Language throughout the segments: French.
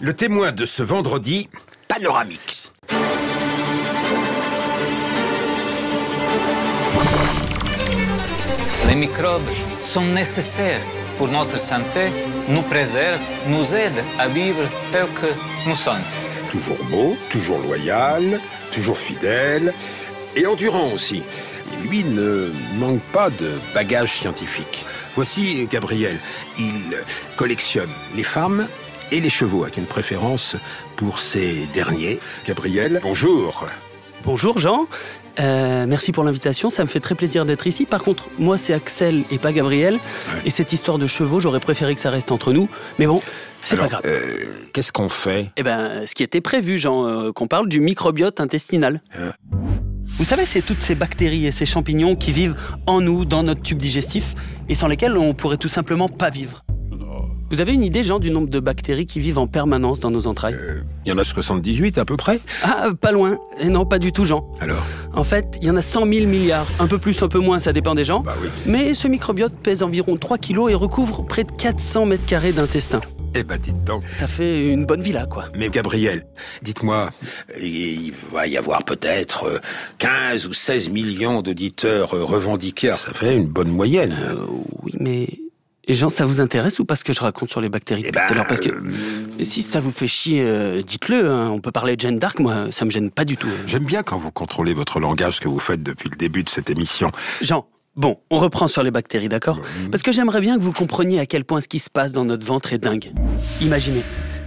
Le témoin de ce vendredi, Panoramix. Les microbes sont nécessaires pour notre santé, nous préservent, nous aident à vivre tel que nous sommes. Toujours beau, toujours loyal, toujours fidèle et endurant aussi. Lui ne manque pas de bagages scientifiques. Voici Gabriel. Il collectionne les femmes et les chevaux, avec une préférence pour ces derniers. Gabriel, bonjour. Bonjour Jean, merci pour l'invitation, ça me fait très plaisir d'être ici. Par contre, moi c'est Axel et pas Gabriel, et cette histoire de chevaux, j'aurais préféré que ça reste entre nous, mais bon, c'est pas grave. Qu'est-ce qu'on fait? Eh ben, ce qui était prévu, Jean, qu'on parle du microbiote intestinal. Vous savez, c'est toutes ces bactéries et ces champignons qui vivent en nous, dans notre tube digestif, et sans lesquels on pourrait tout simplement pas vivre. Vous avez une idée, Jean, du nombre de bactéries qui vivent en permanence dans nos entrailles? Il y en a 78 à peu près. Ah, pas loin. Et non, pas du tout, Jean. Alors? En fait, il y en a 100 000 milliards. Un peu plus, un peu moins, ça dépend des gens. Bah oui. Mais ce microbiote pèse environ 3 kilos et recouvre près de 400 mètres carrés d'intestin. Eh ben, dites donc. Ça fait une bonne villa, quoi. Mais Gabriel, dites-moi, il va y avoir peut-être 15 ou 16 millions d'auditeurs revendiqués. Ça fait une bonne moyenne. Oui, mais... Jean, ça vous intéresse ou pas ce que je raconte sur les bactéries tout à l'heure? Parce que si ça vous fait chier, dites-le. Hein. On peut parler de Jeanne d'Arc, moi, ça me gêne pas du tout. J'aime bien quand vous contrôlez votre langage, ce que vous faites depuis le début de cette émission. Jean, bon, on reprend sur les bactéries, d'accord? Parce que j'aimerais bien que vous compreniez à quel point ce qui se passe dans notre ventre est dingue. Imaginez,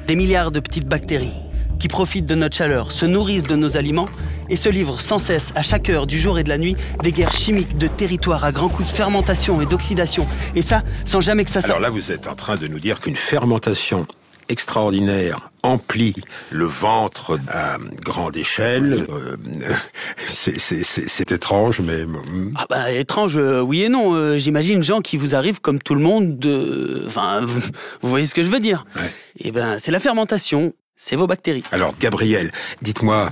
des milliards de petites bactéries qui profitent de notre chaleur, se nourrissent de nos aliments et se livrent sans cesse, à chaque heure du jour et de la nuit, des guerres chimiques de territoire à grands coups de fermentation et d'oxydation. Et ça, sans jamais que ça... Alors là, vous êtes en train de nous dire qu'une fermentation extraordinaire emplit le ventre à grande échelle. C'est étrange, mais... Ah bah, étrange, oui et non. J'imagine, Jean, qui vous arrive comme tout le monde Enfin, vous voyez ce que je veux dire. Ouais. Eh ben, c'est la fermentation. C'est vos bactéries. Alors, Gabriel, dites-moi,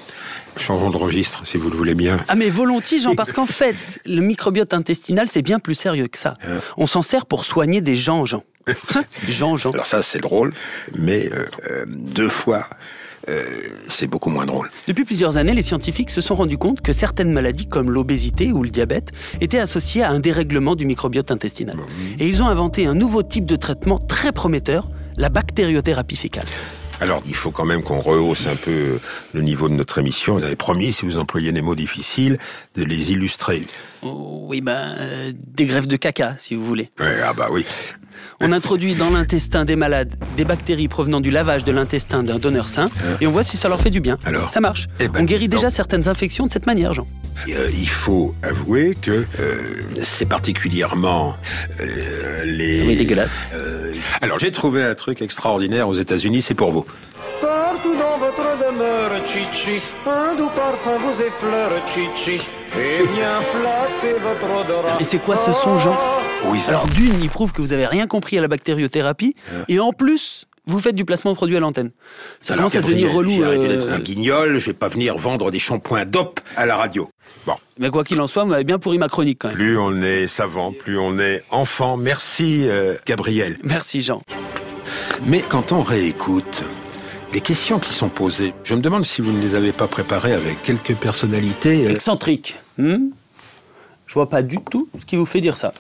changeons de registre, si vous le voulez bien. Ah mais volontiers, Jean, parce qu'en fait, le microbiote intestinal, c'est bien plus sérieux que ça. On s'en sert pour soigner des gens, Jean. Jean. Alors ça, c'est drôle, mais 2 fois... c'est beaucoup moins drôle. Depuis plusieurs années, les scientifiques se sont rendus compte que certaines maladies, comme l'obésité ou le diabète, étaient associées à un dérèglement du microbiote intestinal. Et ils ont inventé un nouveau type de traitement très prometteur, la bactériothérapie fécale. Alors, il faut quand même qu'on rehausse un peu le niveau de notre émission. Vous avez promis, si vous employez des mots difficiles, de les illustrer. Oui, des greffes de caca, si vous voulez. Ouais, ah bah oui. On introduit dans l'intestin des malades des bactéries provenant du lavage de l'intestin d'un donneur sain, et on voit si ça leur fait du bien. Alors, ça marche. On guérit déjà certaines infections de cette manière, Jean. Il faut avouer que c'est particulièrement Oui, dégueulasse. Alors, j'ai trouvé un truc extraordinaire aux États-Unis, c'est pour vous. Partout dans votre demeure, Chichi, un doux parfum vous effleure, Chichi, et bien flatter votre odorat. Et c'est quoi ce son, Jean? Oui, ça. Alors d'une, il prouve que vous avez rien compris à la bactériothérapie, et en plus, vous faites du placement de produits à l'antenne. Ça commence à devenir relou. J'ai arrêté d'être un guignol, je vais pas venir vendre des shampoings DOP à la radio. Bon. Mais quoi qu'il en soit, vous m'avez bien pourri ma chronique quand même. Plus on est savant, plus on est enfant. Merci, Gabriel. Merci, Jean. Mais quand on réécoute les questions qui sont posées, je me demande si vous ne les avez pas préparées avec quelques personnalités... Excentriques. Je vois pas du tout ce qui vous fait dire ça.